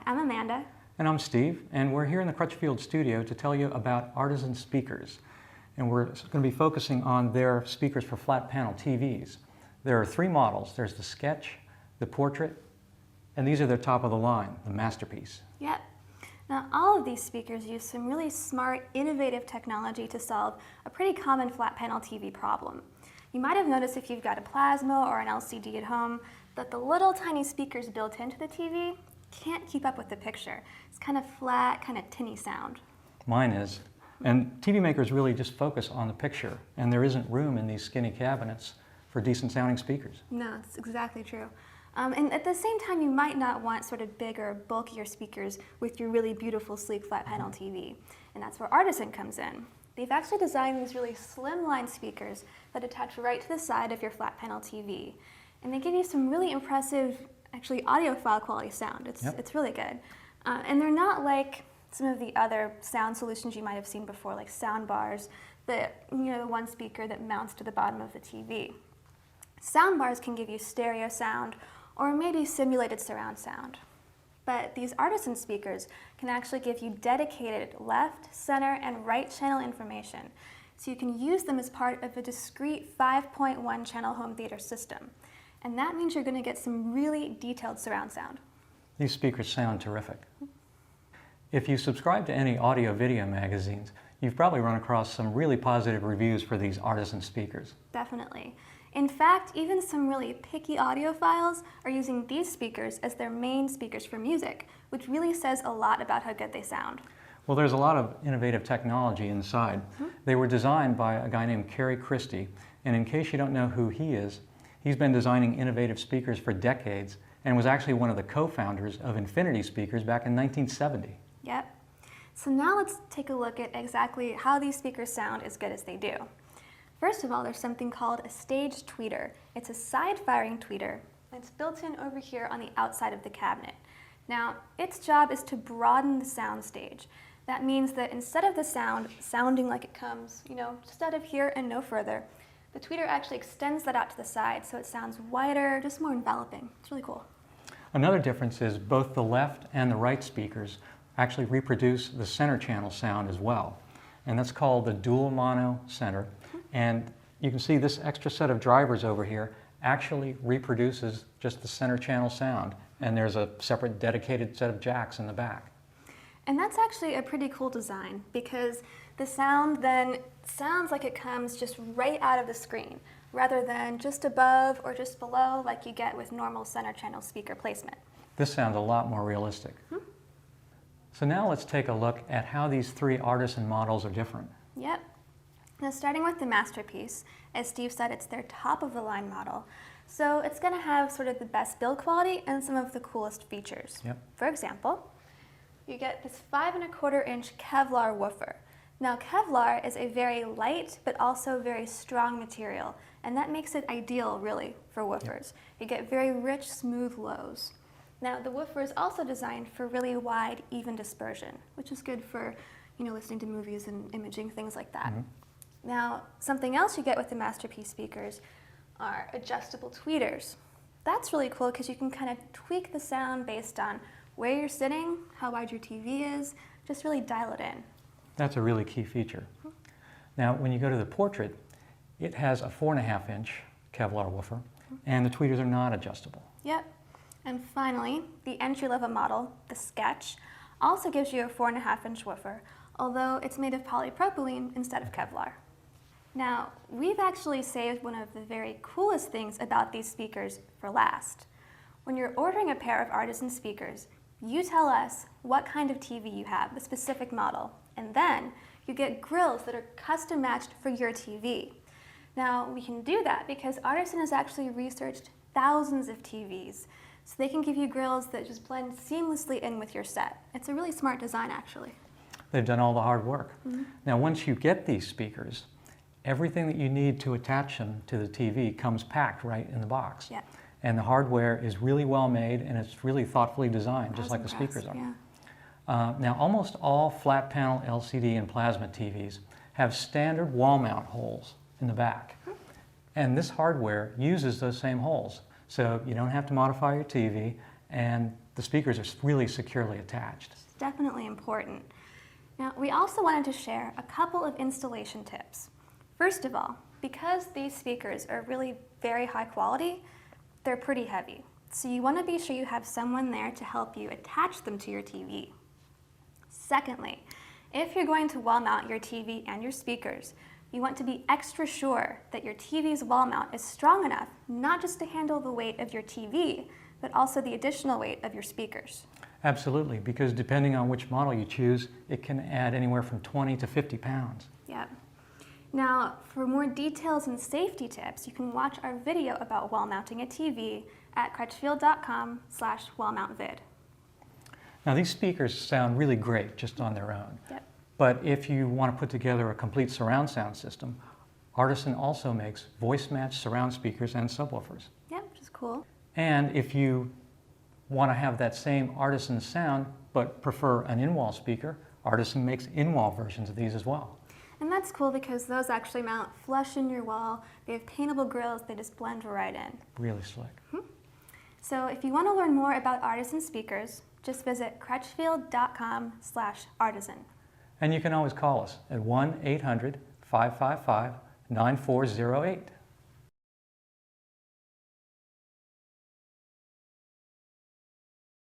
I'm Amanda. And I'm Steve, and we're here in the Crutchfield studio to tell you about Artison speakers. And we're going to be focusing on their speakers for flat panel TVs. There are three models. There's the Sketch, the Portrait, and these are their top of the line, the Masterpiece. Yep. Now, all of these speakers use some really smart, innovative technology to solve a pretty common flat panel TV problem. You might have noticed if you've got a plasma or an LCD at home that the little tiny speakers built into the TV can't keep up with the picture. It's kind of flat, kind of tinny sound. Mine is. And TV makers really just focus on the picture, and there isn't room in these skinny cabinets for decent sounding speakers. No, that's exactly true. And at the same time, you might not want sort of bigger, bulkier speakers with your really beautiful, sleek flat panel TV. And that's where Artison comes in. They've actually designed these really slimline speakers that attach right to the side of your flat panel TV. And they give you some really impressive, actually, audiophile quality sound. It's really good. And they're not like some of the other sound solutions you might have seen before, like sound bars, the one speaker that mounts to the bottom of the TV. Sound bars can give you stereo sound or maybe simulated surround sound. But these Artison speakers can actually give you dedicated left, center, and right channel information. So you can use them as part of a discrete 5.1 channel home theater system. And that means you're going to get some really detailed surround sound. These speakers sound terrific. If you subscribe to any audio-video magazines, you've probably run across some really positive reviews for these Artison speakers. Definitely. In fact, even some really picky audiophiles are using these speakers as their main speakers for music, which really says a lot about how good they sound. Well, there's a lot of innovative technology inside. They were designed by a guy named Kerry Christie, and in case you don't know who he is, he's been designing innovative speakers for decades and was actually one of the co-founders of Infinity Speakers back in 1970. Yep. So now let's take a look at exactly how these speakers sound as good as they do. First of all, there's something called a staged tweeter. It's a side-firing tweeter. It's built in over here on the outside of the cabinet. Now, its job is to broaden the sound stage. That means that instead of the sound sounding like it comes, just out of here and no further, the tweeter actually extends that out to the side so it sounds wider, just more enveloping. It's really cool. Another difference is both the left and the right speakers actually reproduce the center channel sound as well. And that's called the dual mono center. And you can see this extra set of drivers over here actually reproduces just the center channel sound. And there's a separate dedicated set of jacks in the back. And that's actually a pretty cool design because the sound then sounds like it comes just right out of the screen rather than just above or just below like you get with normal center channel speaker placement. This sounds a lot more realistic. So now let's take a look at how these three Artison models are different. Yep. Now starting with the Masterpiece, as Steve said, it's their top of the line model. So it's going to have sort of the best build quality and some of the coolest features. Yep. For example, you get this 5¼ inch Kevlar woofer. Now Kevlar is a very light but also very strong material, and that makes it ideal really for woofers. You get very rich, smooth lows. Now the woofer is also designed for really wide, even dispersion, which is good for listening to movies and imaging, things like that. Now, something else you get with the Masterpiece speakers are adjustable tweeters. That's really cool because you can kind of tweak the sound based on where you're sitting, how wide your TV is, just really dial it in. That's a really key feature. Now, when you go to the Portrait, it has a 4½ inch Kevlar woofer, and the tweeters are not adjustable. Yep. And finally, the entry-level model, the Sketch, also gives you a 4½ inch woofer, although it's made of polypropylene instead of Kevlar. Now, we've actually saved one of the very coolest things about these speakers for last. When you're ordering a pair of Artison speakers, you tell us what kind of TV you have, the specific model, and then you get grills that are custom matched for your TV. Now, we can do that because Artison has actually researched thousands of TVs, so they can give you grills that just blend seamlessly in with your set. It's a really smart design, actually. They've done all the hard work. Now, once you get these speakers, everything that you need to attach them to the TV comes packed right in the box. Yeah. And the hardware is really well made, and it's really thoughtfully designed, just like the speakers are. Yeah. Now, almost all flat panel LCD and plasma TVs have standard wall mount holes in the back. And this hardware uses those same holes. So you don't have to modify your TV, and the speakers are really securely attached. It's definitely important. Now, we also wanted to share a couple of installation tips. First of all, because these speakers are really very high quality, they're pretty heavy. So you want to be sure you have someone there to help you attach them to your TV. Secondly, if you're going to wall mount your TV and your speakers, you want to be extra sure that your TV's wall mount is strong enough not just to handle the weight of your TV, but also the additional weight of your speakers. Absolutely, because depending on which model you choose, it can add anywhere from 20 to 50 pounds. Yep. Now, for more details and safety tips, you can watch our video about wall mounting a TV at crutchfield.com/wallmountvid. Now these speakers sound really great just on their own. Yep. But if you want to put together a complete surround sound system, Artison also makes voice-matched surround speakers and subwoofers. Yep, which is cool. And if you want to have that same Artison sound but prefer an in-wall speaker, Artison makes in-wall versions of these as well. And that's cool because those actually mount flush in your wall. They have paintable grills, they just blend right in. Really slick. So if you want to learn more about Artison speakers, just visit crutchfield.com/artisan. And you can always call us at 1-800-555-9408.